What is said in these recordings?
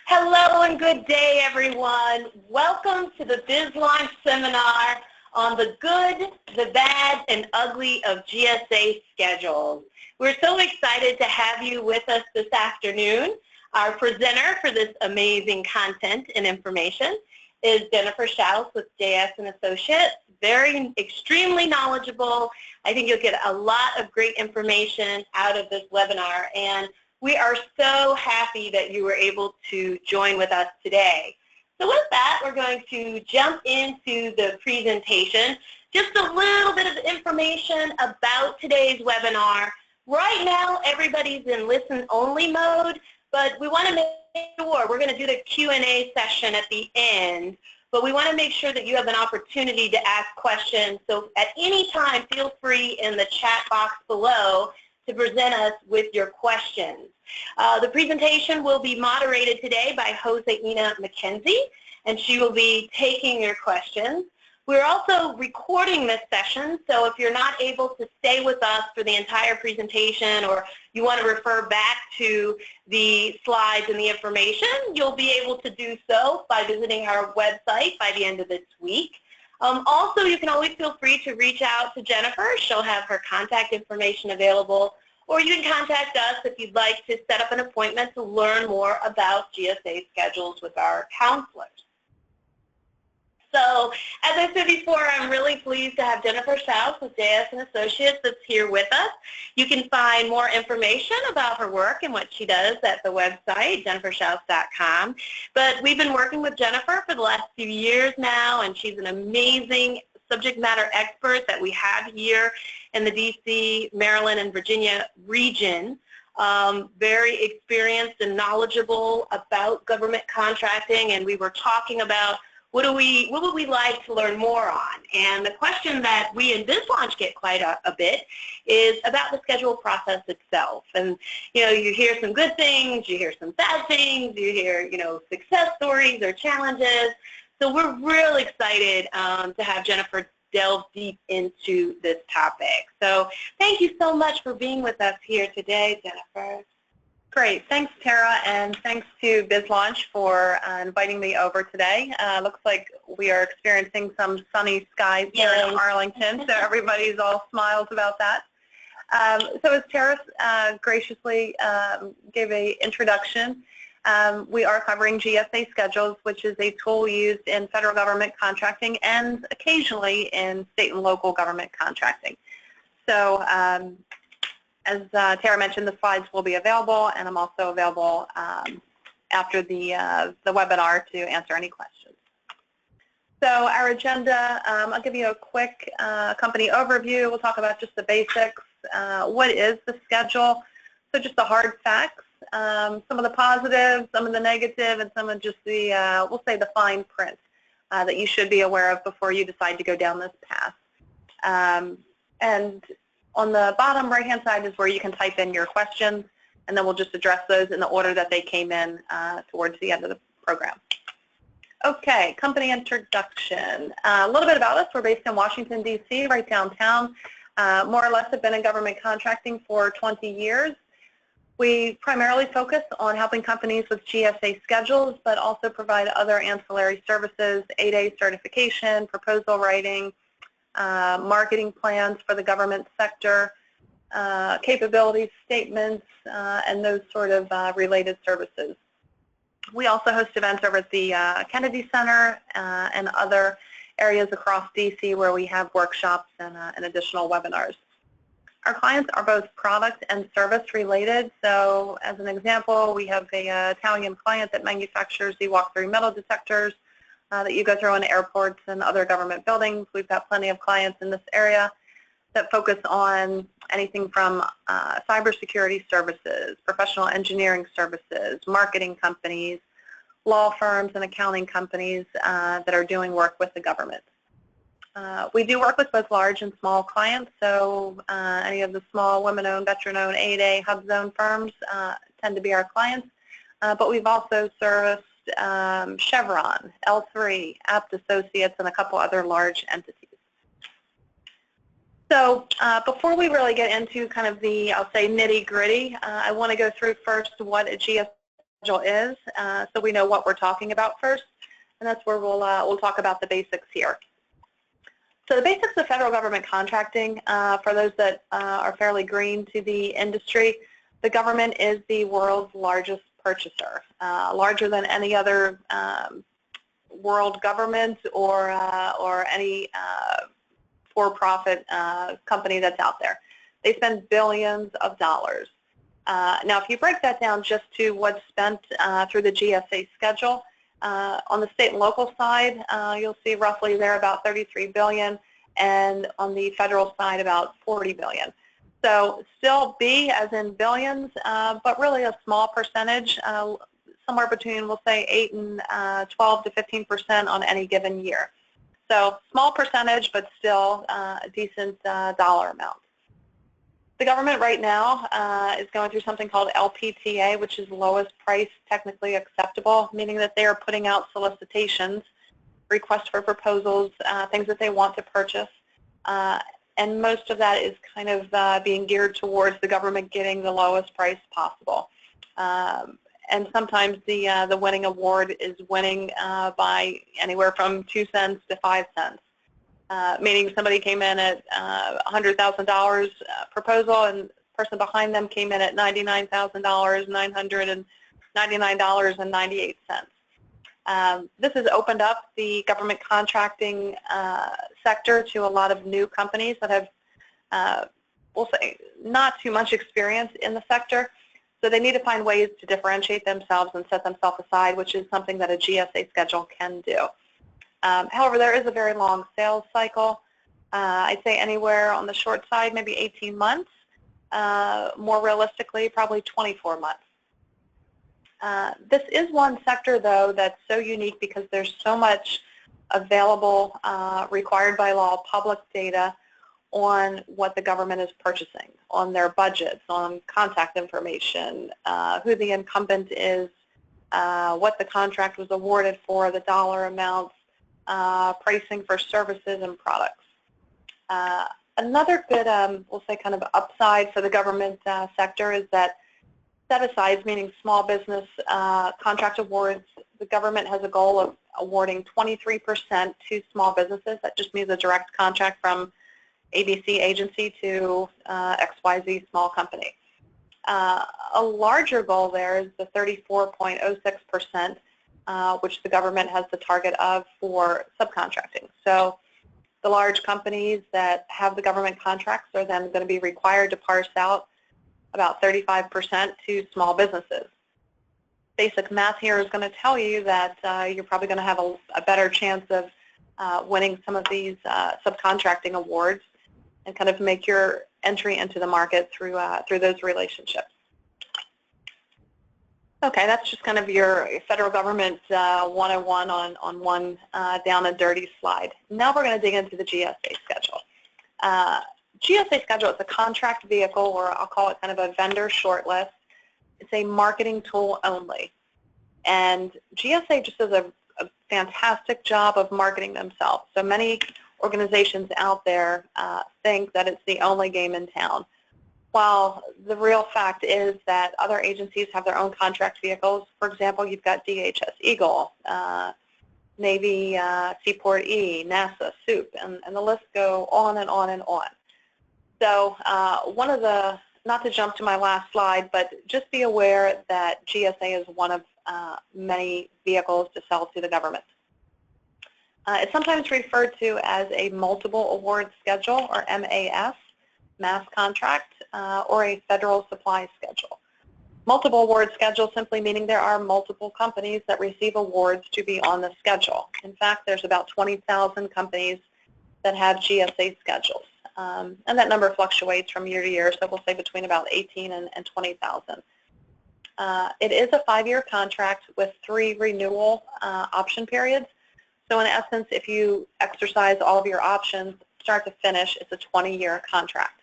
Hello and good day, everyone. Welcome to the BizLaunch seminar on the good, the bad, and ugly of GSA schedules. We're so excited to have you with us this afternoon. Our presenter for this amazing content and information is Jennifer Schaus with GSA Associates. Extremely knowledgeable. I think you'll get a lot of great information out of this webinar, and we are so happy that you were able to join with us today. So with that, we're going to jump into the presentation. Just a little bit of information about today's webinar. Right now, everybody's in listen-only mode, but we want to make sure we're going to do the Q&A session at the end, but we want to make sure that you have an opportunity to ask questions. So at any time, feel free in the chat box below to present us with your questions. The presentation will be moderated today by Joseina McKenzie, and she will be taking your questions. We're also recording this session, so if you're not able to stay with us for the entire presentation or you want to refer back to the slides and the information, you'll be able to do so by visiting our website by the end of this week. Also, you can always feel free to reach out to Jennifer. She'll have her contact information available, or you can contact us if you'd like to set up an appointment to learn more about GSA schedules with our counselors. So, as I said before, I'm really pleased to have Jennifer Schaus with GSA Associates that's here with us. You can find more information about her work and what she does at the website, jenniferschaus.com. But we've been working with Jennifer for the last few years now, and she's an amazing subject matter expert that we have here in the DC, Maryland, and Virginia region. Very experienced and knowledgeable about government contracting, and we were talking about what would we like to learn more on? And the question that we in BizLaunch get quite a bit is about the schedule process itself. And you hear some good things, you hear some bad things, you hear success stories or challenges. So we're really excited to have Jennifer delve deep into this topic. So thank you so much for being with us here today, Jennifer. Great. Thanks, Tara, and thanks to BizLaunch for inviting me over today. Looks like we are experiencing some sunny skies here in Arlington, so everybody's all smiles about that. So as Tara graciously gave an introduction, we are covering GSA Schedules, which is a tool used in federal government contracting and occasionally in state and local government contracting. So as Tara mentioned, the slides will be available, and I'm also available after the webinar to answer any questions. So our agenda, I'll give you a quick company overview. We'll talk about just the basics. What is the schedule? So just the hard facts, some of the positives, some of the negative, and some of just the, we'll say the fine print that you should be aware of before you decide to go down this path. And on the bottom right-hand side is where you can type in your questions, and then we'll just address those in the order that they came in towards the end of the program. Okay, company introduction. A little bit about us. We're based in Washington, D.C., right downtown. More or less have been in government contracting for 20 years. We primarily focus on helping companies with GSA schedules, but also provide other ancillary services, 8A certification, proposal writing, marketing plans for the government sector, capability statements, and those sort of related services. We also host events over at the Kennedy Center and other areas across DC where we have workshops and additional webinars. Our clients are both product and service related. So as an example, we have an Italian client that manufactures the walk-through metal detectors that you go through in airports and other government buildings. We've got plenty of clients in this area that focus on anything from cybersecurity services, professional engineering services, marketing companies, law firms and accounting companies that are doing work with the government. We do work with both large and small clients, so any of the small women-owned, veteran-owned, 8A, hub zone firms tend to be our clients, but we've also serviced Chevron, L3, Apt Associates, and a couple other large entities. So before we really get into kind of the, I'll say, nitty-gritty, I want to go through first what a GSA schedule is, so we know what we're talking about first, and that's where we'll talk about the basics here. So the basics of federal government contracting, for those that are fairly green to the industry, the government is the world's largest purchaser, larger than any other world government or any for-profit company that's out there. They spend billions of dollars. Now, if you break that down just to what's spent through the GSA schedule, on the state and local side, you'll see roughly there about $33 billion, and on the federal side about $40 billion. So still B as in billions, but really a small percentage, somewhere between, we'll say, 8 and 12 to 15% on any given year. So small percentage, but still a decent dollar amount. The government right now is going through something called LPTA, which is lowest price technically acceptable, meaning that they are putting out solicitations, requests for proposals, things that they want to purchase. And most of that is kind of being geared towards the government getting the lowest price possible. And sometimes the winning award is winning by anywhere from 2 cents to 5 cents. Meaning somebody came in at $100,000 proposal, and the person behind them came in at $99,000, $999.98. This has opened up the government contracting sector to a lot of new companies that have, we'll say, not too much experience in the sector. So they need to find ways to differentiate themselves and set themselves aside, which is something that a GSA schedule can do. However, there is a very long sales cycle. I'd say anywhere on the short side, maybe 18 months. More realistically, probably 24 months. This is one sector, though, that's so unique because there's so much available, required by law, public data on what the government is purchasing, on their budgets, on contact information, who the incumbent is, what the contract was awarded for, the dollar amounts, pricing for services and products. Another good, we'll say, kind of upside for the government sector is that set-asides, meaning small business contract awards, the government has a goal of awarding 23% to small businesses. That just means a direct contract from ABC agency to XYZ small company. A larger goal there is the 34.06%, which the government has the target of for subcontracting. So the large companies that have the government contracts are then going to be required to parse out about 35% to small businesses. Basic math here is going to tell you that you're probably going to have a better chance of winning some of these subcontracting awards and kind of make your entry into the market through those relationships. Okay, that's just kind of your federal government 101 on one down and dirty slide. Now we're going to dig into the GSA schedule. GSA schedule is a contract vehicle, or I'll call it kind of a vendor shortlist. It's a marketing tool only. And GSA just does a fantastic job of marketing themselves. So many organizations out there think that it's the only game in town. While the real fact is that other agencies have their own contract vehicles. For example, you've got DHS Eagle, Navy Seaport E, NASA SOUP, and the list go on and on and on. So one of the, not to jump to my last slide, but just be aware that GSA is one of many vehicles to sell to the government. It's sometimes referred to as a multiple award schedule, or MAS, mass contract, or a federal supply schedule. Multiple award schedule simply meaning there are multiple companies that receive awards to be on the schedule. In fact, there's about 20,000 companies that have GSA schedules. And that number fluctuates from year to year, so we'll say between about 18 and 20,000. It is a 5-year contract with 3 renewal option periods. So in essence, if you exercise all of your options, start to finish, it's a 20-year contract.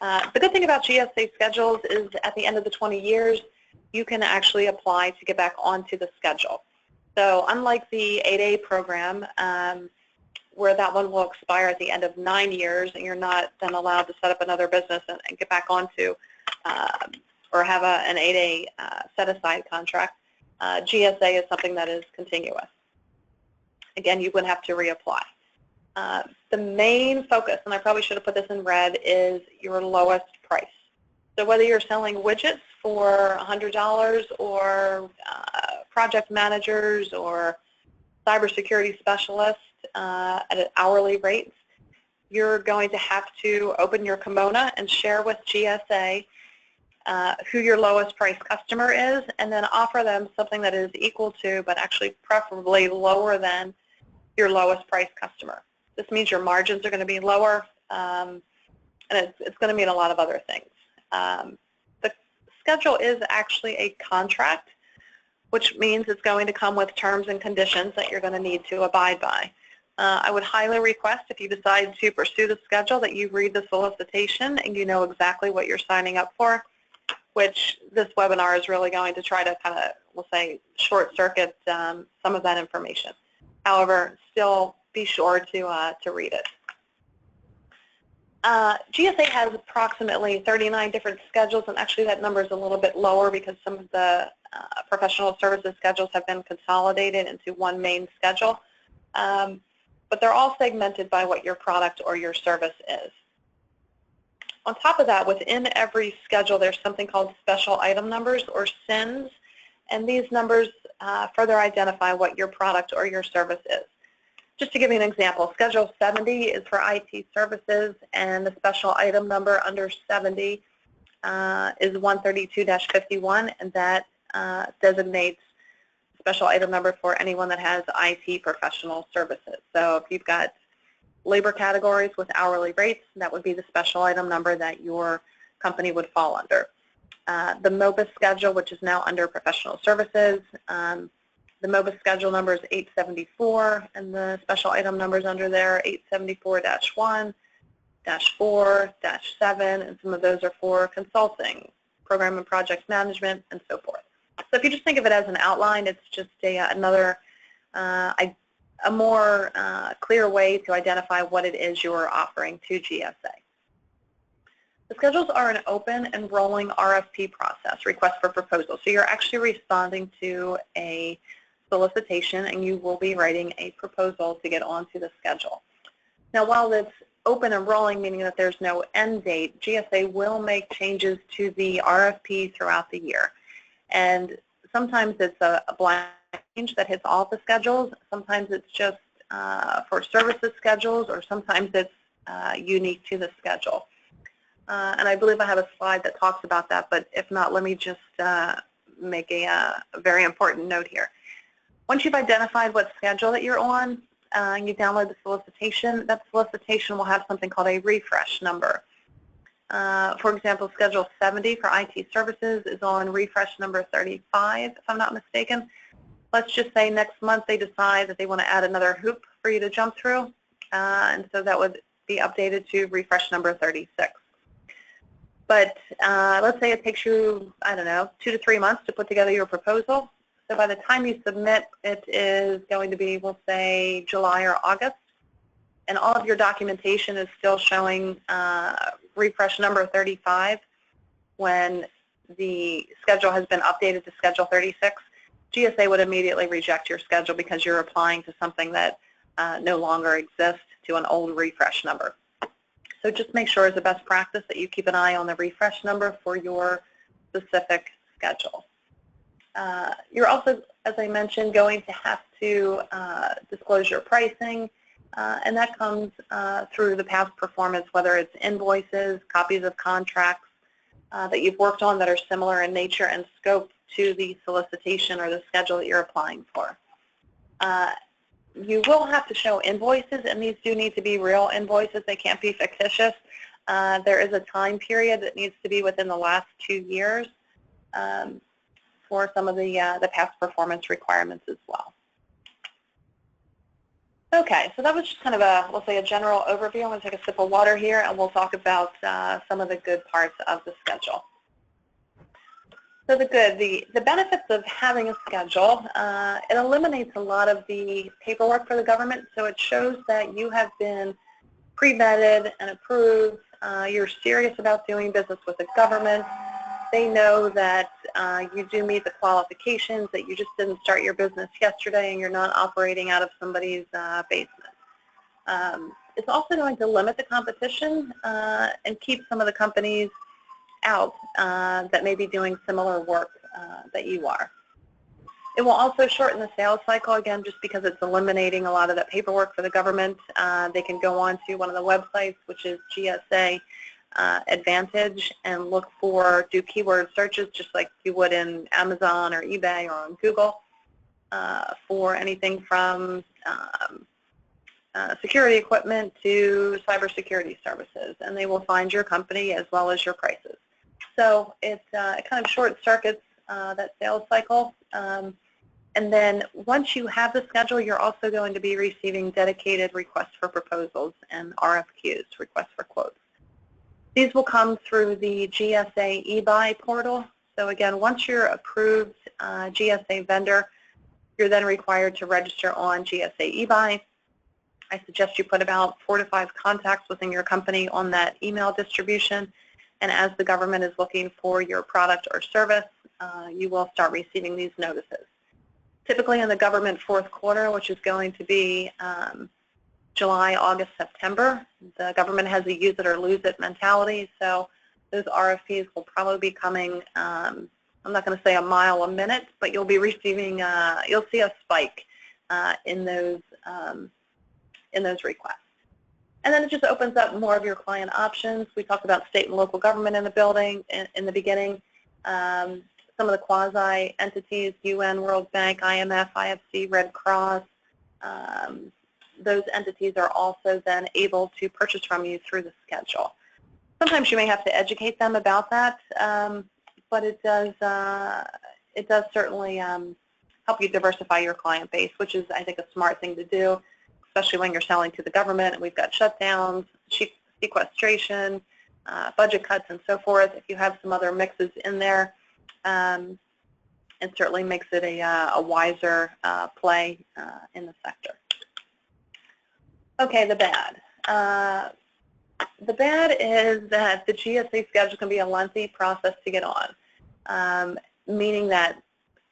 The good thing about GSA schedules is at the end of the 20 years, you can actually apply to get back onto the schedule. So unlike the 8A program, where that one will expire at the end of 9 years, and you're not then allowed to set up another business and get back onto or have an 8A set-aside contract, GSA is something that is continuous. Again, you wouldn't have to reapply. The main focus, and I probably should have put this in red, is your lowest price. So whether you're selling widgets for $100 or project managers or cybersecurity specialists at an hourly rate, you're going to have to open your kimono and share with GSA who your lowest price customer is, and then offer them something that is equal to, but actually preferably lower than, your lowest price customer. This means your margins are going to be lower, and it's going to mean a lot of other things. The schedule is actually a contract, which means it's going to come with terms and conditions that you're going to need to abide by. I would highly request, if you decide to pursue the schedule, that you read the solicitation and you know exactly what you're signing up for, which this webinar is really going to try to kind of, we'll say, short-circuit some of that information. However, still be sure to read it. GSA has approximately 39 different schedules, and actually that number is a little bit lower because some of the professional services schedules have been consolidated into one main schedule. But they're all segmented by what your product or your service is. On top of that, within every schedule, there's something called special item numbers, or SINs, and these numbers further identify what your product or your service is. Just to give you an example, Schedule 70 is for IT services, and the special item number under 70 is 132-51, and that designates special item number for anyone that has IT professional services. So if you've got labor categories with hourly rates, that would be the special item number that your company would fall under. The MOBA schedule, which is now under professional services, the MOBA schedule number is 874, and the special item numbers under there are 874-1, -4, -7, and some of those are for consulting, program and project management, and so forth. So if you just think of it as an outline, it's just another, a more clear way to identify what it is you're offering to GSA. The schedules are an open and rolling RFP process, request for proposal. So you're actually responding to a solicitation, and you will be writing a proposal to get onto the schedule. Now, while it's open and rolling, meaning that there's no end date, GSA will make changes to the RFP throughout the year. And sometimes it's a blank change that hits all the schedules. Sometimes it's just for services schedules, or sometimes it's unique to the schedule. And I believe I have a slide that talks about that, but if not, let me just make a very important note here. Once you've identified what schedule that you're on, and you download the solicitation, that solicitation will have something called a refresh number. For example, Schedule 70 for IT services is on refresh number 35, if I'm not mistaken. Let's just say next month they decide that they want to add another hoop for you to jump through, and so that would be updated to refresh number 36. But let's say it takes you, I don't know, 2 to 3 months to put together your proposal. So by the time you submit, it is going to be, we'll say, July or August, and all of your documentation is still showing refresh number 35 when the schedule has been updated to Schedule 36. GSA would immediately reject your schedule because you're applying to something that no longer exists, to an old refresh number. So just make sure, as a best practice, that you keep an eye on the refresh number for your specific schedule. You're also, as I mentioned, going to have to disclose your pricing, and that comes through the past performance, whether it's invoices, copies of contracts that you've worked on that are similar in nature and scope to the solicitation or the schedule that you're applying for. You will have to show invoices, and these do need to be real invoices. They can't be fictitious. There is a time period that needs to be within the last 2 years for some of the past performance requirements as well. Okay, so that was just kind of a, we'll say, a general overview. I'm going to take a sip of water here, and we'll talk about some of the good parts of the schedule. So the benefits of having a schedule, it eliminates a lot of the paperwork for the government, so it shows that you have been pre-vetted and approved, you're serious about doing business with the government, they know that you do meet the qualifications, that you just didn't start your business yesterday and you're not operating out of somebody's basement. It's also going to limit the competition and keep some of the companies out that may be doing similar work that you are. It will also shorten the sales cycle, again, just because it's eliminating a lot of that paperwork for the government. They can go on to one of the websites, which is GSA Advantage, and do keyword searches just like you would in Amazon or eBay or on Google for anything from security equipment to cybersecurity services, and they will find your company as well as your prices. So it kind of short circuits that sales cycle. And then once you have the schedule, you're also going to be receiving dedicated requests for proposals and RFQs, requests for quotes. These will come through the GSA eBuy portal. So again, once you're approved GSA vendor, you're then required to register on GSA eBuy. I suggest you put about 4 to 5 contacts within your company on that email distribution. And as the government is looking for your product or service, you will start receiving these notices. Typically in the government fourth quarter, which is going to be July, August, September, the government has a use it or lose it mentality, so those RFPs will probably be coming, I'm not going to say a mile a minute, but you'll be receiving, you'll see a spike in those requests. And then it just opens up more of your client options. We talked about state and local government in the beginning. Some of the quasi entities, UN, World Bank, IMF, IFC, Red Cross, those entities are also then able to purchase from you through the schedule. Sometimes you may have to educate them about that, but it does certainly help you diversify your client base, which is, I think, a smart thing to do, especially when you're selling to the government and we've got shutdowns, sequestration, budget cuts, and so forth. If you have some other mixes in there, it certainly makes it a wiser play in the sector. Okay, the bad. The bad is that the GSA schedule can be a lengthy process to get on, meaning that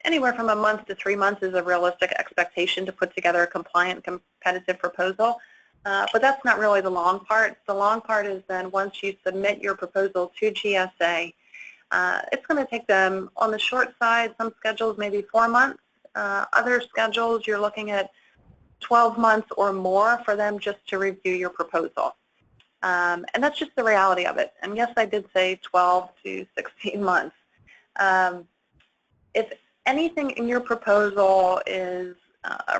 anywhere from a month to 3 months is a realistic expectation to put together a compliant, competitive proposal. But that's not really the long part. The long part is then once you submit your proposal to GSA, it's going to take them, on the short side, some schedules maybe 4 months. Other schedules, you're looking at 12 months or more for them just to review your proposal. And that's just the reality of it. And yes, I did say 12 to 16 months. If anything in your proposal is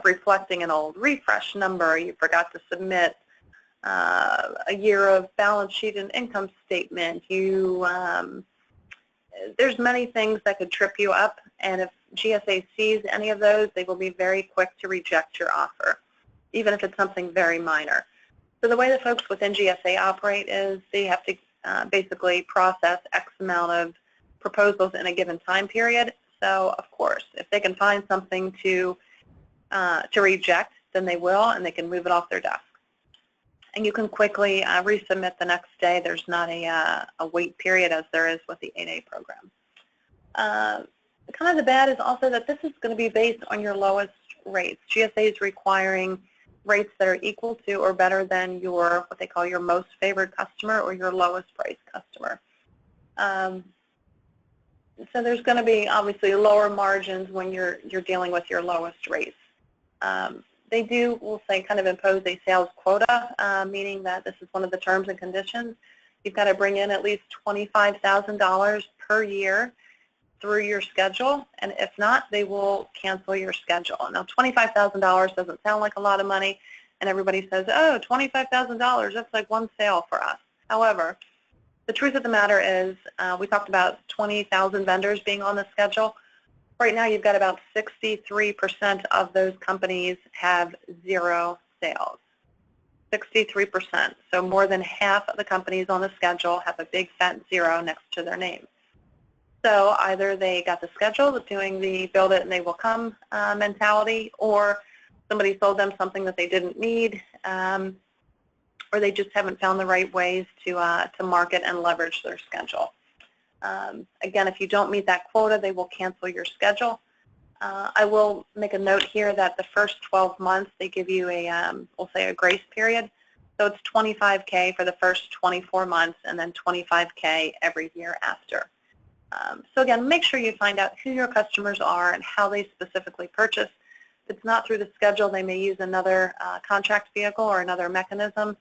reflecting an old refresh number, you forgot to submit a year of balance sheet and income statement, there's many things that could trip you up, and if GSA sees any of those, they will be very quick to reject your offer, even if it's something very minor. So the way the folks within GSA operate is they have to basically process X amount of proposals in a given time period. So of course, if they can find something to reject, then they will, and they can move it off their desk. And you can quickly resubmit the next day. There's not a wait period as there is with the 8A program. Kind of the bad is also that this is going to be based on your lowest rates. GSA is requiring rates that are equal to or better than your, what they call your most favored customer or your lowest price customer. So there's going to be obviously lower margins when you're dealing with your lowest rates. They do, we'll say, kind of impose a sales quota, meaning that this is one of the terms and conditions. You've got to bring in at least $25,000 per year through your schedule, and if not, they will cancel your schedule. Now, $25,000 doesn't sound like a lot of money, and everybody says, oh, $25,000, that's like one sale for us. However, the truth of the matter is, we talked about 20,000 vendors being on the schedule. Right now, you've got about 63% of those companies have 0 sales. 63%. So more than half of the companies on the schedule have a big fat 0 next to their name. So either they got the schedule doing the build it and they will come mentality, or somebody sold them something that they didn't need, or they just haven't found the right ways to market and leverage their schedule. Again, if you don't meet that quota, they will cancel your schedule. I will make a note here that the first 12 months, they give you a, we'll say a grace period. So it's $25K for the first 24 months and then $25K every year after. So again, make sure you find out who your customers are and how they specifically purchase. If it's not through the schedule, they may use another contract vehicle or another mechanism.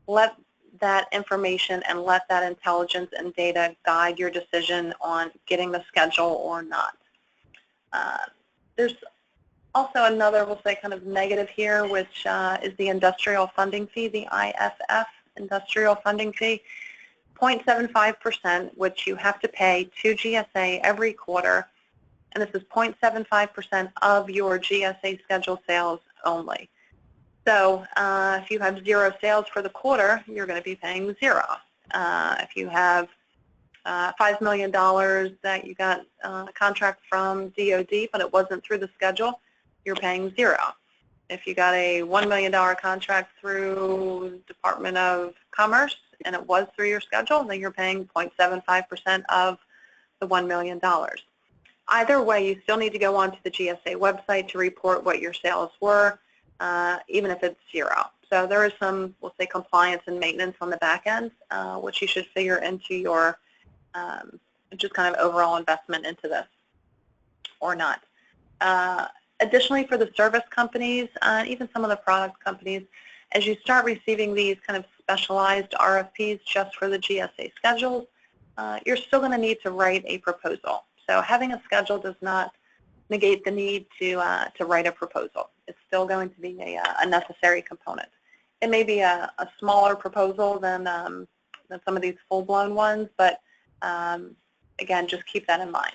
Let that information and let that intelligence and data guide your decision on getting the schedule or not. There's also another, we'll say, kind of negative here, which is the industrial funding fee, the IFF, industrial funding fee, 0.75%, which you have to pay to GSA every quarter, and this is 0.75% of your GSA schedule sales only. So if you have 0 sales for the quarter, you're going to be paying 0. If you have $5 million that you got a contract from DOD, but it wasn't through the schedule, you're paying 0. If you got a $1 million contract through Department of Commerce and it was through your schedule, then you're paying 0.75% of the $1 million. Either way, you still need to go onto the GSA website to report what your sales were, even if it's 0. So there is some, we'll say, compliance and maintenance on the back end, which you should figure into your just kind of overall investment into this or not. Additionally, for the service companies, even some of the product companies, as you start receiving these kind of specialized RFPs just for the GSA schedules, you're still going to need to write a proposal. So having a schedule does not negate the need to write a proposal. It's still going to be a necessary component. It may be a smaller proposal than some of these full-blown ones, but again, just keep that in mind.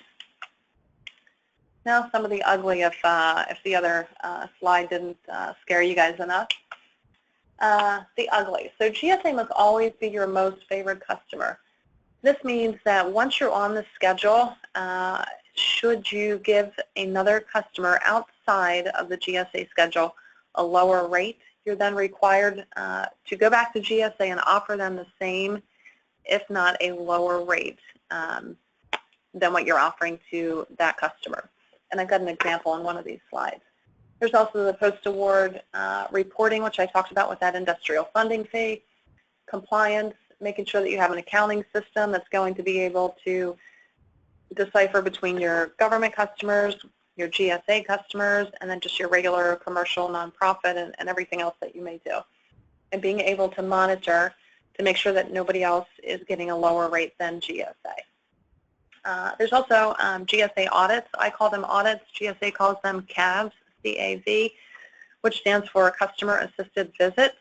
Now, some of the ugly, if the other slide didn't scare you guys enough. The ugly. So GSA must always be your most favored customer. This means that once you're on the schedule, should you give another customer outside of the GSA schedule a lower rate, you're then required to go back to GSA and offer them the same, if not a lower rate than what you're offering to that customer. And I've got an example on one of these slides. There's also the post-award reporting, which I talked about with that industrial funding fee, compliance, making sure that you have an accounting system that's going to be able to decipher between your government customers, your GSA customers, and then just your regular commercial nonprofit and everything else that you may do. And being able to monitor to make sure that nobody else is getting a lower rate than GSA. There's also GSA audits. I call them audits. GSA calls them CAVs, C-A-V, which stands for Customer Assisted Visit,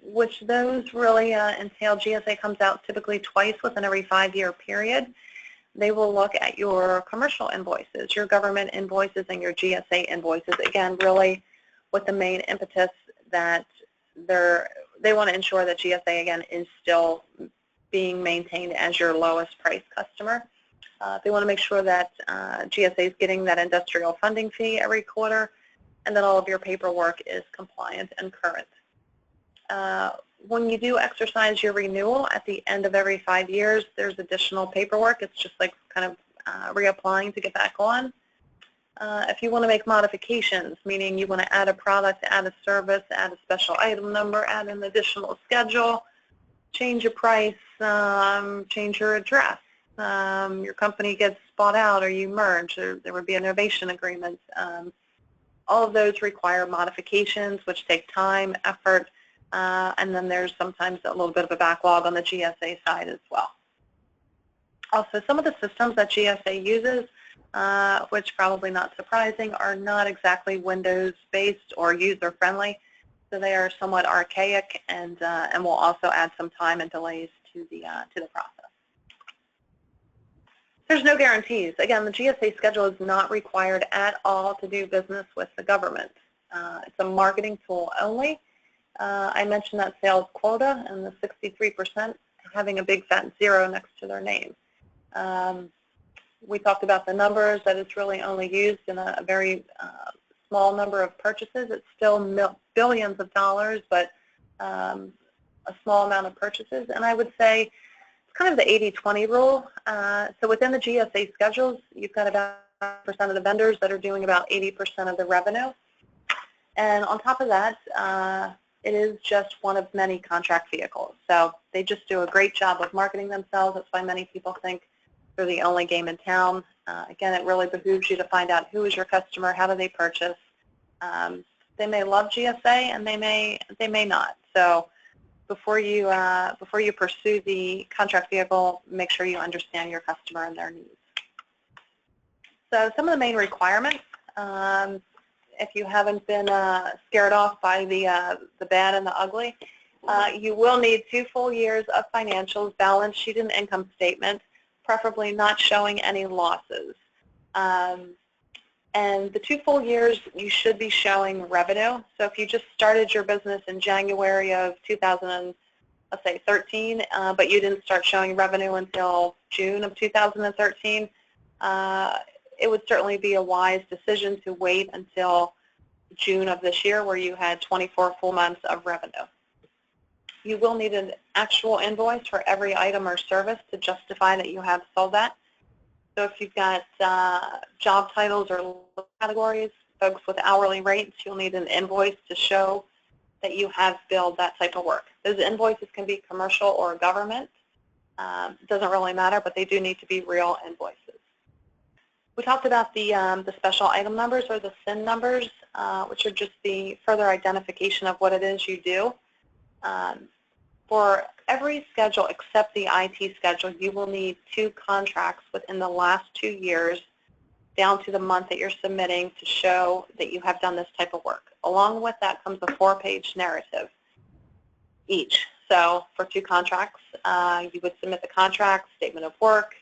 which those really entail GSA comes out typically twice within every 5-year period. They will look at your commercial invoices, your government invoices, and your GSA invoices, again, really with the main impetus that they want to ensure that GSA, again, is still being maintained as your lowest price customer. They want to make sure that GSA is getting that industrial funding fee every quarter, and that all of your paperwork is compliant and current. When you do exercise your renewal at the end of every 5 years, there's additional paperwork. It's just like kind of reapplying to get back on. If you want to make modifications, meaning you want to add a product, add a service, add a special item number, add an additional schedule, change your price, change your address, your company gets bought out or you merge, or there would be an innovation agreement. All of those require modifications, which take time, effort, and then there's sometimes a little bit of a backlog on the GSA side as well. Also, some of the systems that GSA uses, which probably not surprising, are not exactly Windows-based or user-friendly. So they are somewhat archaic and will also add some time and delays to the process. There's no guarantees. Again, the GSA schedule is not required at all to do business with the government. It's a marketing tool only. I mentioned that sales quota and the 63% having a big fat 0 next to their name. We talked about the numbers, that it's really only used in a very small number of purchases. It's still billions of dollars, but a small amount of purchases. And I would say kind of the 80-20 rule. So within the GSA schedules, you've got about 5% of the vendors that are doing about 80% of the revenue. And on top of that, it is just one of many contract vehicles. So they just do a great job of marketing themselves. That's why many people think they're the only game in town. Again, it really behooves you to find out who is your customer, how do they purchase. They may love GSA and they may not. So before you pursue the contract vehicle, make sure you understand your customer and their needs. So some of the main requirements, if you haven't been scared off by the bad and the ugly, you will need 2 full years of financials, balance sheet and income statement, preferably not showing any losses. And the 2 full years, you should be showing revenue. So if you just started your business in January of 2013, but you didn't start showing revenue until June of 2013, it would certainly be a wise decision to wait until June of this year where you had 24 full months of revenue. You will need an actual invoice for every item or service to justify that you have sold that. So if you've got job titles or categories, folks with hourly rates, you'll need an invoice to show that you have billed that type of work. Those invoices can be commercial or government. It doesn't really matter, but they do need to be real invoices. We talked about the special item numbers or the SIN numbers, which are just the further identification of what it is you do. For every schedule except the IT schedule, you will need 2 contracts within the last 2 years down to the month that you're submitting to show that you have done this type of work. Along with that comes a 4-page narrative each. So for 2 contracts, you would submit the contract, statement of work,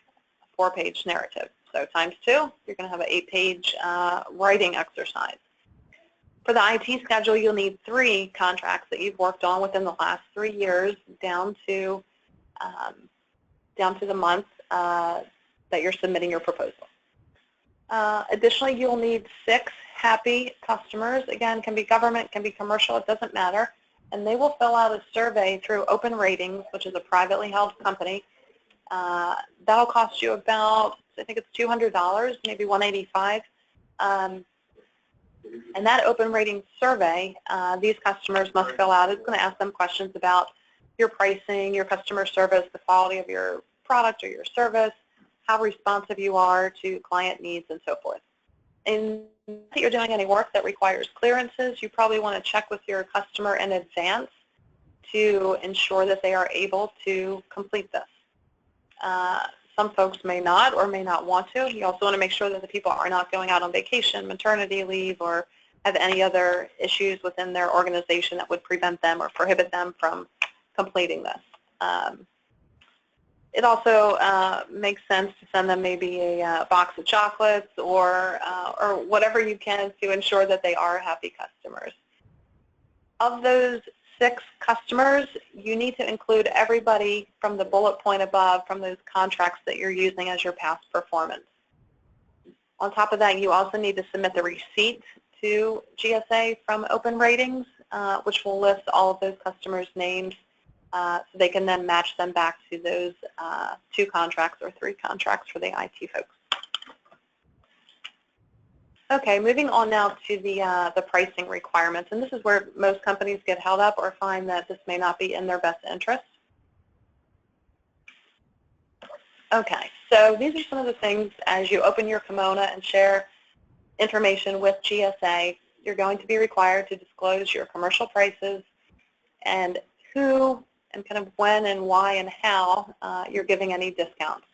a 4-page narrative. So times 2, you're going to have an 8-page writing exercise. For the IT schedule, you'll need 3 contracts that you've worked on within the last 3 years down to the month that you're submitting your proposal. Additionally, you'll need 6 happy customers. Again, can be government, can be commercial, it doesn't matter. And they will fill out a survey through Open Ratings, which is a privately held company. That'll cost you about, I think it's $200, maybe $185. And that Open Rating survey, these customers must fill out. It's going to ask them questions about your pricing, your customer service, the quality of your product or your service, how responsive you are to client needs, and so forth. And if you're doing any work that requires clearances, you probably want to check with your customer in advance to ensure that they are able to complete this. Some folks may not or may not want to. You also want to make sure that the people are not going out on vacation, maternity leave, or have any other issues within their organization that would prevent them or prohibit them from completing this. It also makes sense to send them maybe a box of chocolates or whatever you can to ensure that they are happy customers. Of those 6 customers, you need to include everybody from the bullet point above from those contracts that you're using as your past performance. On top of that, you also need to submit the receipt to GSA from Open Ratings, which will list all of those customers' names so they can then match them back to those 2 contracts or 3 contracts for the IT folks. Okay, moving on now to the pricing requirements, and this is where most companies get held up or find that this may not be in their best interest. Okay, so these are some of the things as you open your kimono and share information with GSA, you're going to be required to disclose your commercial prices and who and kind of when and why and how you're giving any discounts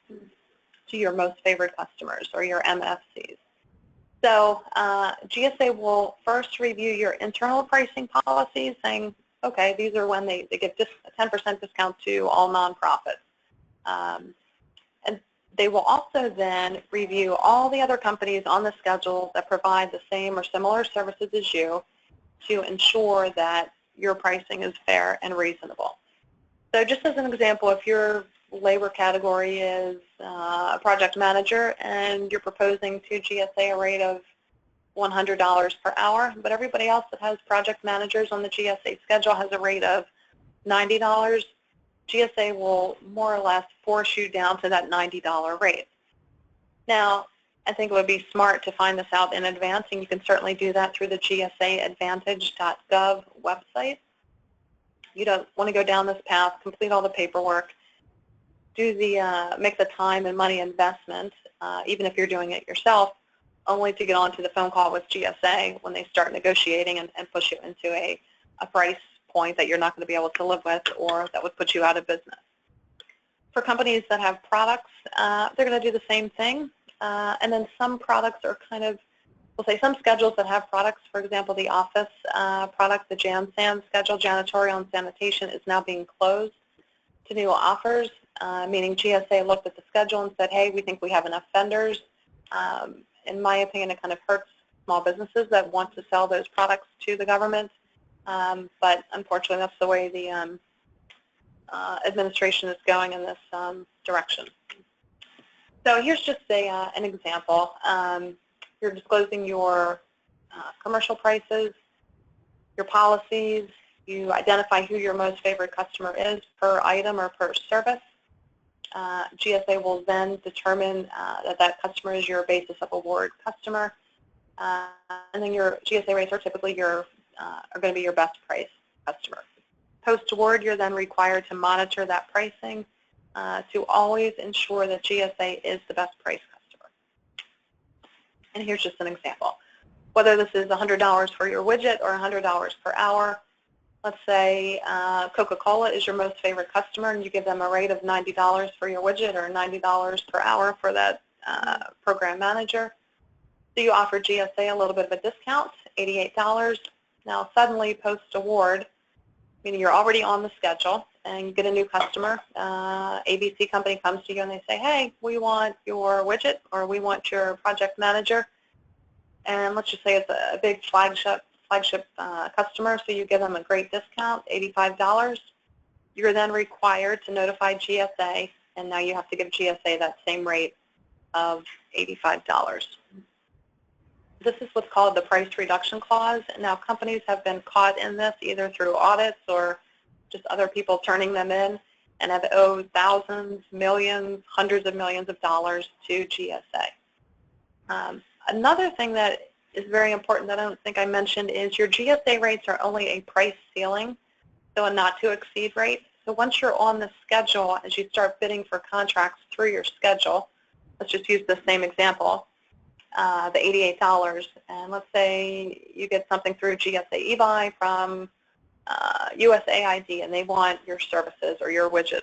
to your most favored customers or your MFCs. So GSA will first review your internal pricing policies saying, okay, these are when they give just a 10% discount to all nonprofits. And they will also then review all the other companies on the schedule that provide the same or similar services as you to ensure that your pricing is fair and reasonable. So just as an example, if your labor category is a project manager and you're proposing to GSA a rate of $100 per hour, but everybody else that has project managers on the GSA schedule has a rate of $90, GSA will more or less force you down to that $90 rate. Now, I think it would be smart to find this out in advance, and you can certainly do that through the GSAadvantage.gov website. You don't want to go down this path, complete all the paperwork, make the time and money investment, even if you're doing it yourself, only to get onto the phone call with GSA when they start negotiating and push you into a price point that you're not going to be able to live with, or that would put you out of business. For companies that have products, they're going to do the same thing. And then some products are kind of, we'll say some schedules that have products, for example, the office product, the JanSan schedule, janitorial and sanitation, is now being closed to new offers, meaning GSA looked at the schedule and said, hey, we think we have enough vendors. In my opinion, it kind of hurts small businesses that want to sell those products to the government. But unfortunately, that's the way the administration is going in this direction. So here's just an example. You're disclosing your commercial prices, your policies. You identify who your most favorite customer is per item or per service. GSA will then determine that customer is your basis of award customer. And then your GSA rates are typically are going to be your best price customer. Post-award, you're then required to monitor that pricing to always ensure that GSA is the best price customer. And here's just an example. Whether this is $100 for your widget or $100 per hour, let's say Coca-Cola is your most favorite customer and you give them a rate of $90 for your widget or $90 per hour for that program manager. So you offer GSA a little bit of a discount, $88. Now suddenly post-award, meaning you're already on the schedule and you get a new customer, ABC company comes to you and they say, hey, we want your widget or we want your project manager. And let's just say it's a big flagship customer, so you give them a great discount, $85. You're then required to notify GSA, and now you have to give GSA that same rate of $85. This is what's called the price reduction clause. Now, companies have been caught in this either through audits or just other people turning them in and have owed thousands, millions, hundreds of millions of dollars to GSA. Another thing that is very important that I don't think I mentioned is your GSA rates are only a price ceiling, so a not to exceed rate. So once you're on the schedule, as you start bidding for contracts through your schedule, let's just use the same example, the $88, and let's say you get something through GSA eBuy from USAID and they want your services or your widgets.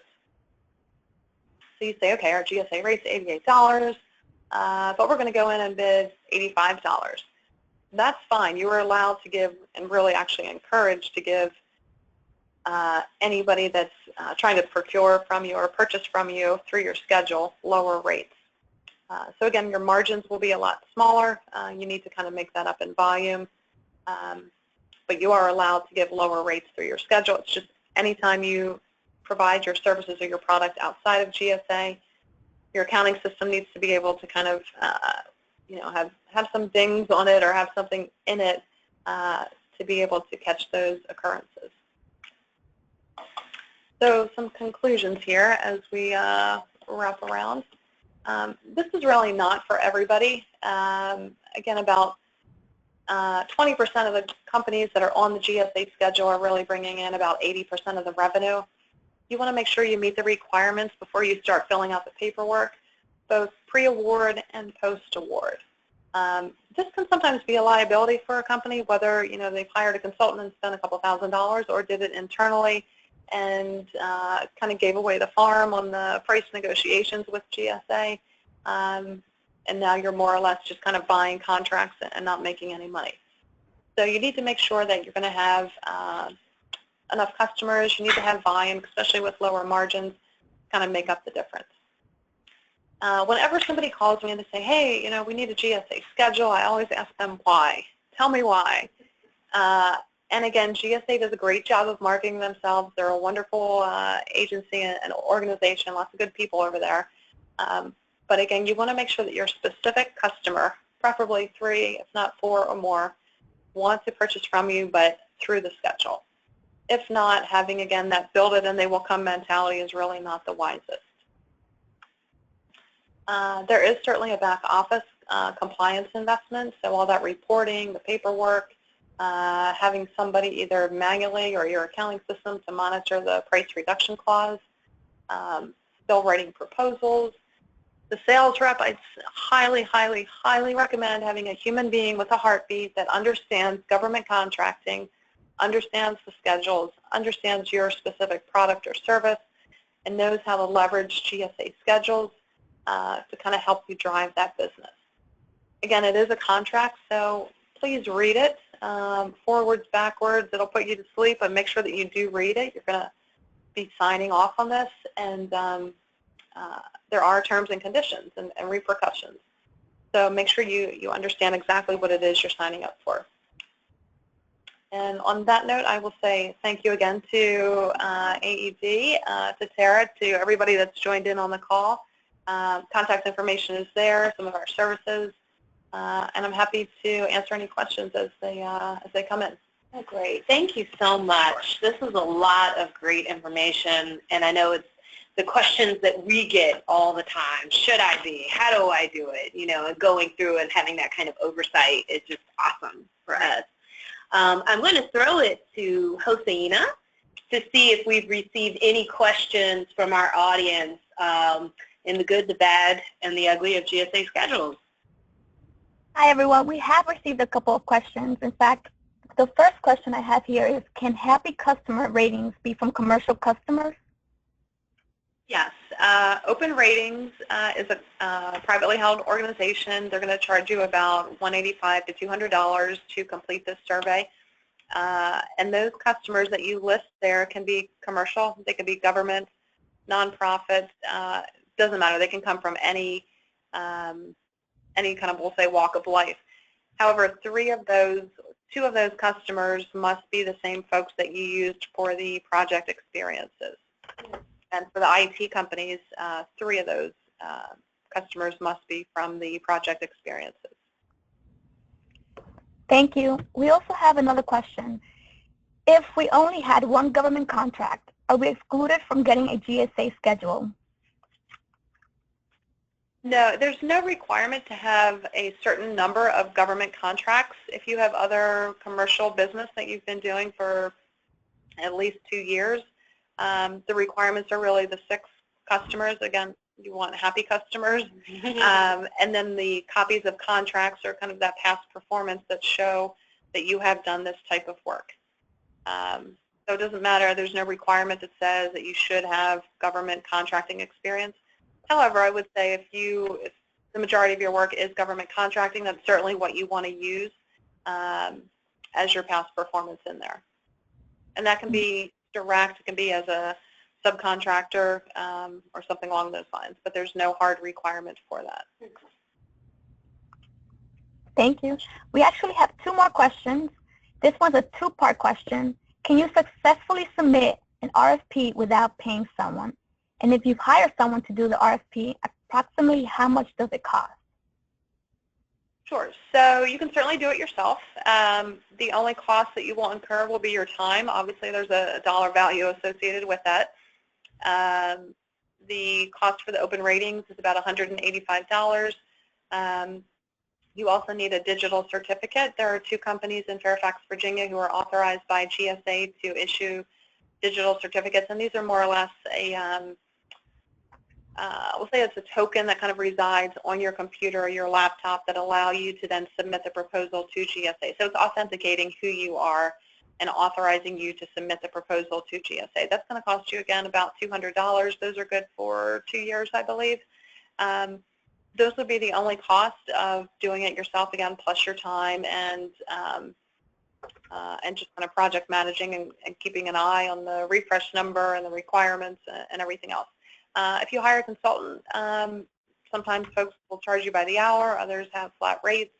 So you say, okay, our GSA rate's $88, but we're going to go in and bid $85. That's fine. You are allowed to give, and really actually encouraged to give anybody that's trying to procure from you or purchase from you through your schedule lower rates. So again, your margins will be a lot smaller. You need to kind of make that up in volume. But you are allowed to give lower rates through your schedule. It's just anytime you provide your services or your product outside of GSA, your accounting system needs to be able to kind of have some dings on it or have something in it to be able to catch those occurrences. So some conclusions here as we wrap around. This is really not for everybody. Again, about 20% of the companies that are on the GSA schedule are really bringing in about 80% of the revenue. You want to make sure you meet the requirements before you start filling out the paperwork, both pre-award and post-award. This can sometimes be a liability for a company, whether they've hired a consultant and spent a couple $1,000s or did it internally and kind of gave away the farm on the price negotiations with GSA, and now you're more or less just kind of buying contracts and not making any money. So you need to make sure that you're going to have enough customers. You need to have volume, especially with lower margins, kind of make up the difference. Whenever somebody calls me and they say, hey, we need a GSA schedule, I always ask them why. Tell me why. And again, GSA does a great job of marketing themselves. They're a wonderful agency and organization, lots of good people over there. But again, you want to make sure that your specific customer, preferably 3, if not 4 or more, want to purchase from you, but through the schedule. If not, having, again, that build it and they will come mentality is really not the wisest. There is certainly a back office compliance investment, so all that reporting, the paperwork, having somebody either manually or your accounting system to monitor the price reduction clause, still writing proposals. The sales rep, I highly, highly, highly recommend having a human being with a heartbeat that understands government contracting, understands the schedules, understands your specific product or service, and knows how to leverage GSA schedules to kind of help you drive that business. Again, it is a contract, so please read it forwards, backwards. It'll put you to sleep, but make sure that you do read it. You're going to be signing off on this, and there are terms and conditions and repercussions. So make sure you understand exactly what it is you're signing up for. And on that note, I will say thank you again to AED, to Tara, to everybody that's joined in on the call. Contact information is there, some of our services, and I'm happy to answer any questions as they come in. Oh, great. Thank you so much. This is a lot of great information, and I know it's the questions that we get all the time. Should I be? How do I do it? You know, and going through and having that kind of oversight is just awesome for us. I'm going to throw it to Hosseina to see if we've received any questions from our audience in the good, the bad, and the ugly of GSA schedules. Hi, everyone. We have received a couple of questions. In fact, the first question I have here is, can happy customer ratings be from commercial customers? Yes. Open Ratings is a privately held organization. They're going to charge you about $185 to $200 to complete this survey. And those customers that you list there can be commercial. They can be government, nonprofit. Doesn't matter. They can come from any kind of, we'll say, walk of life. However, two of those customers must be the same folks that you used for the project experiences. And for the IT companies, 3 of those customers must be from the project experiences. Thank you. We also have another question. If we only had one government contract, are we excluded from getting a GSA schedule? No, there's no requirement to have a certain number of government contracts. If you have other commercial business that you've been doing for at least 2 years, the requirements are really the 6 customers. Again, you want happy customers. And then the copies of contracts are kind of that past performance that show that you have done this type of work. So it doesn't matter. There's no requirement that says that you should have government contracting experience. However, I would say if the majority of your work is government contracting, that's certainly what you want to use as your past performance in there. And that can be direct, it can be as a subcontractor or something along those lines, but there's no hard requirement for that. Thank you. We actually have 2 more questions. This one's a 2-part question. Can you successfully submit an RFP without paying someone? And if you hire someone to do the RFP, approximately how much does it cost? Sure. So you can certainly do it yourself. The only cost that you will incur will be your time. Obviously, there's a dollar value associated with that. The cost for the open ratings is about $185. You also need a digital certificate. There are 2 companies in Fairfax, Virginia who are authorized by GSA to issue digital certificates, and these are more or less we'll say it's a token that kind of resides on your computer or your laptop that allow you to then submit the proposal to GSA. So it's authenticating who you are and authorizing you to submit the proposal to GSA. That's going to cost you, again, about $200. Those are good for 2 years, I believe. Those would be the only cost of doing it yourself, again, plus your time and just kind of project managing and keeping an eye on the refresh number and the requirements and everything else. If you hire a consultant, sometimes folks will charge you by the hour, others have flat rates.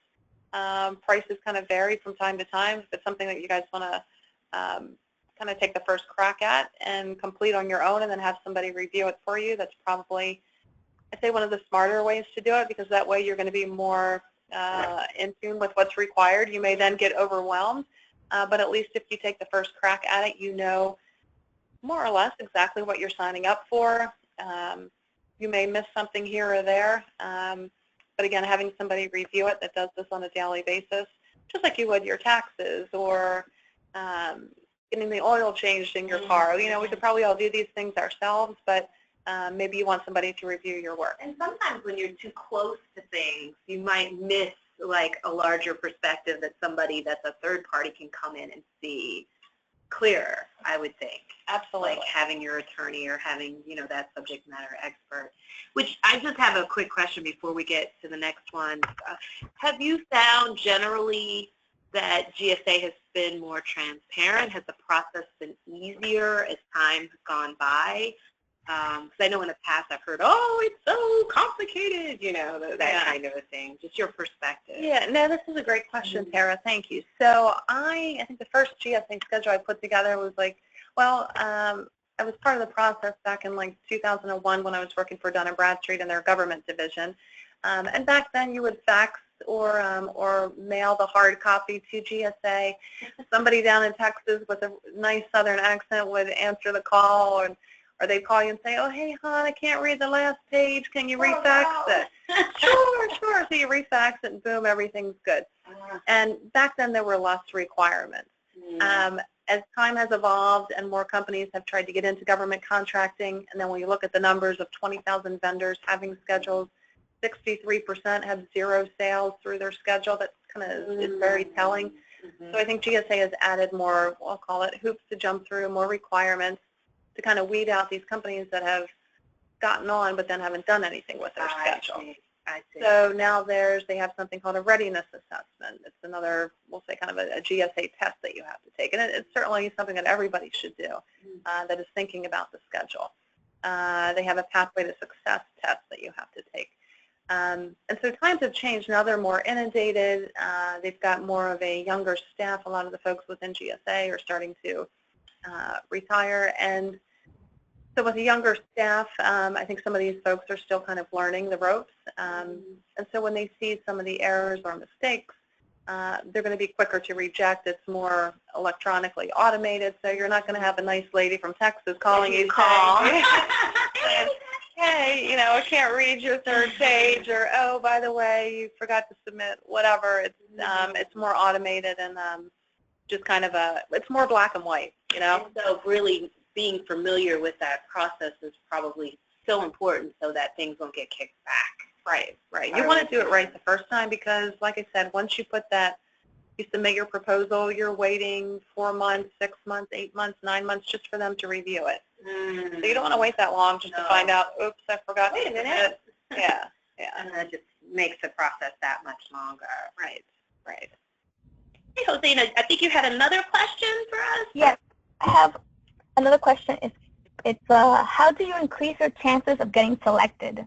Prices kind of vary from time to time. If it's something that you guys want to kind of take the first crack at and complete on your own and then have somebody review it for you, that's probably, I'd say, one of the smarter ways to do it, because that way you're going to be more in tune with what's required. You may then get overwhelmed, but at least if you take the first crack at it, you know more or less exactly what you're signing up for. You may miss something here or there, but again, having somebody review it that does this on a daily basis, just like you would your taxes or getting the oil changed in your car. You know, we could probably all do these things ourselves, but maybe you want somebody to review your work. And sometimes when you're too close to things, you might miss like a larger perspective that somebody that's a third party can come in and see clearer, I would think. Absolutely. Like having your attorney or having, you know, that subject matter expert. Which I just have a quick question before we get to the next one. Have you found generally that GSA has been more transparent? Has the process been easier as time has gone by? Because I know in the past I've heard, oh, it's so complicated, you know, that kind of a thing. Just your perspective. Yeah, no, this is a great question, Tara. Thank you. So I think the first GSA schedule I put together was like, well, I was part of the process back in like 2001 when I was working for Dun & Bradstreet in their government division. And back then you would fax or mail the hard copy to GSA. Somebody down in Texas with a nice southern accent would answer the call, or they'd call you and say, oh, hey, hon, I can't read the last page. Can you refax it? Sure. So you refax it, and boom, everything's good. And back then there were less requirements. As time has evolved and more companies have tried to get into government contracting, and then when you look at the numbers of 20,000 vendors having schedules, 63% have zero sales through their schedule. That kind of is very telling. So I think GSA has added more, I'll call it hoops to jump through, more requirements to kind of weed out these companies that have gotten on but then haven't done anything with their schedule. I see. So now they have something called a readiness assessment. It's another, we'll say, kind of a GSA test that you have to take. And it's certainly something that everybody should do that is thinking about the schedule. They have a pathway to success test that you have to take. And so times have changed. Now they're more inundated. They've got more of a younger staff. A lot of the folks within GSA are starting to retire. And so with a younger staff, I think some of these folks are still kind of learning the ropes. And so when they see some of the errors or mistakes, they're going to be quicker to reject. It's more electronically automated, so you're not going to have a nice lady from Texas calling you saying, hey, you know, I can't read your third page, or, oh, by the way, you forgot to submit whatever. It's more automated and just kind of it's more black and white, you know. And so really being familiar with that process is probably so important so that things don't get kicked back. Right. You want to do it right the first time because, like I said, once you put that, you submit your proposal, you're waiting 4 months, 6 months, 8 months, 9 months just for them to review it. So you don't want to wait that long just to find out, oops, I forgot to submit it. Yeah. And that just makes the process that much longer. Right. Hey, Josena, I think you had another question for us? Yes, I have another question. It's how do you increase your chances of getting selected?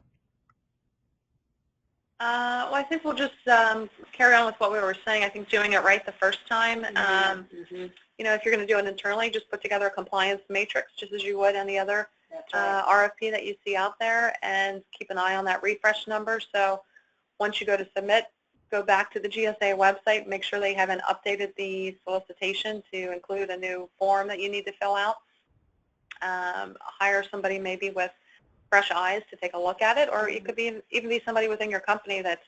Well, I think we'll just carry on with what we were saying. I think doing it right the first time. You know, if you're going to do it internally, just put together a compliance matrix just as you would any other RFP that you see out there, and keep an eye on that refresh number. So once you go to submit, go back to the GSA website, make sure they haven't updated the solicitation to include a new form that you need to fill out. Hire somebody maybe with fresh eyes to take a look at it, or it could be even be somebody within your company that's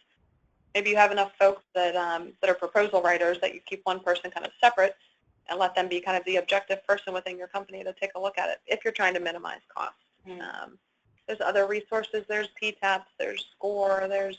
maybe you have enough folks that that are proposal writers that you keep one person kind of separate and let them be kind of the objective person within your company to take a look at it if you're trying to minimize costs. There's other resources. There's PTAPs, there's SCORE, there's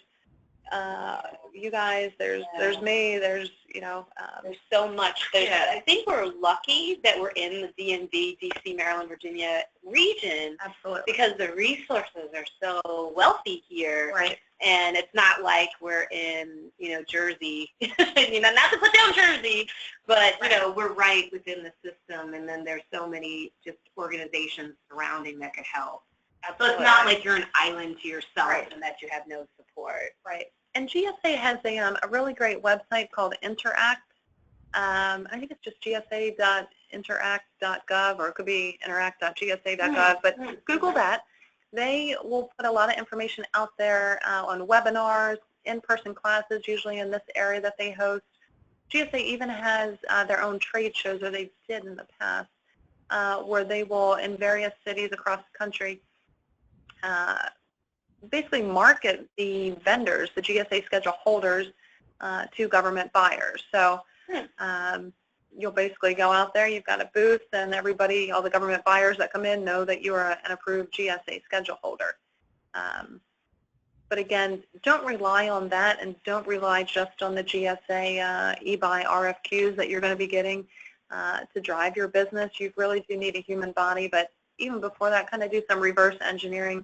you guys, there's me, there's, you know. There's so much. I think we're lucky that we're in the DMV, DC, Maryland, Virginia region. Absolutely. Because the resources are so wealthy here. Right. And it's not like we're in, you know, Jersey, you know, not to put down Jersey, but, you know, we're right within the system, and then there's so many just organizations surrounding that could help. Absolutely. So it's not like you're an island to yourself and that you have no support. Right. And GSA has a really great website called Interact. I think it's just gsa.interact.gov, or it could be interact.gsa.gov, but Google that. They will put a lot of information out there on webinars, in-person classes, usually in this area that they host. GSA even has their own trade shows, or they did in the past, where they will, in various cities across the country, basically market the vendors, the GSA schedule holders, to government buyers. So you'll basically go out there, you've got a booth, and everybody, all the government buyers that come in know that you are an approved GSA schedule holder. But again, don't rely on that, and don't rely just on the GSA e-buy RFQs that you're going to be getting to drive your business. You really do need a human body, but even before that, kind of do some reverse engineering.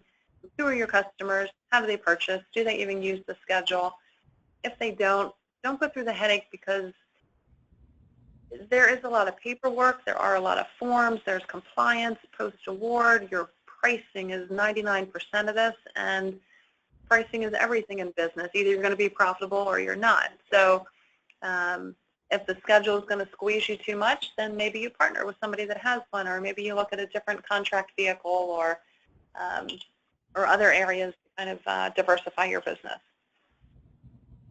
Who are your customers? How do they purchase? Do they even use the schedule? If they don't go through the headache, because there is a lot of paperwork, there are a lot of forms, there's compliance, post-award, your pricing is 99% of this, and pricing is everything in business. Either you're going to be profitable or you're not. So if the schedule is going to squeeze you too much, then maybe you partner with somebody that has one, or maybe you look at a different contract vehicle, or other areas to kind of diversify your business.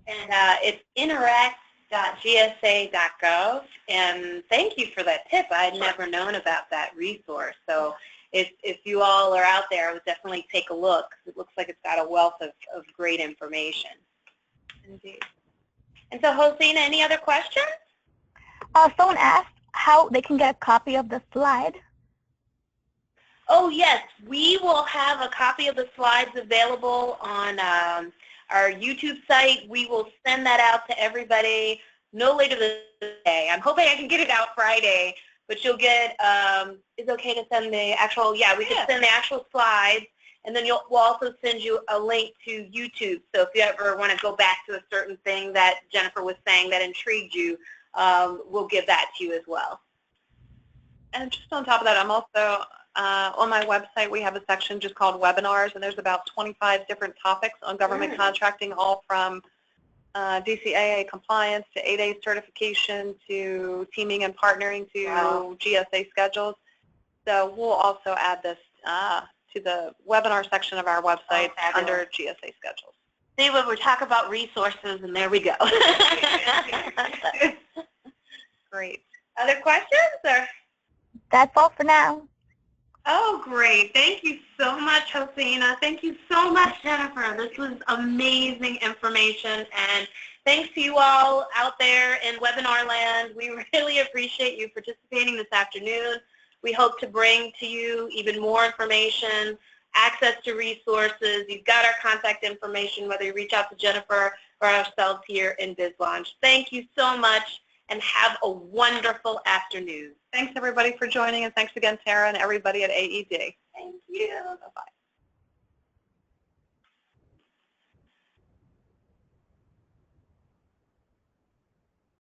And it's interact.gsa.gov, and thank you for that tip. I had never known about that resource. So if you all are out there, I would definitely take a look. It looks like it's got a wealth of great information. Indeed. And so, Josina, any other questions? Someone asked how they can get a copy of the slide. Oh, yes. We will have a copy of the slides available on our YouTube site. We will send that out to everybody no later than today. I'm hoping I can get it out Friday, but you'll get, it's okay to send the actual, we can send the actual slides, and then we'll also send you a link to YouTube. So if you ever want to go back to a certain thing that Jennifer was saying that intrigued you, we'll give that to you as well. And just on top of that, I'm also, on my website, we have a section just called webinars, and there's about 25 different topics on government contracting, all from DCAA compliance to 8A certification to teaming and partnering to GSA schedules. So we'll also add this to the webinar section of our website under GSA schedules. See, when we talk about resources, and there we go. Great. Other questions? Or? That's all for now. Oh, great. Thank you so much, Josina. Thank you so much, Jennifer. This was amazing information, and thanks to you all out there in webinar land. We really appreciate you participating this afternoon. We hope to bring to you even more information, access to resources. You've got our contact information, whether you reach out to Jennifer or ourselves here in BizLaunch. Thank you so much, and have a wonderful afternoon. Thanks, everybody, for joining, and thanks again, Tara, and everybody at AED. Thank you. Bye-bye.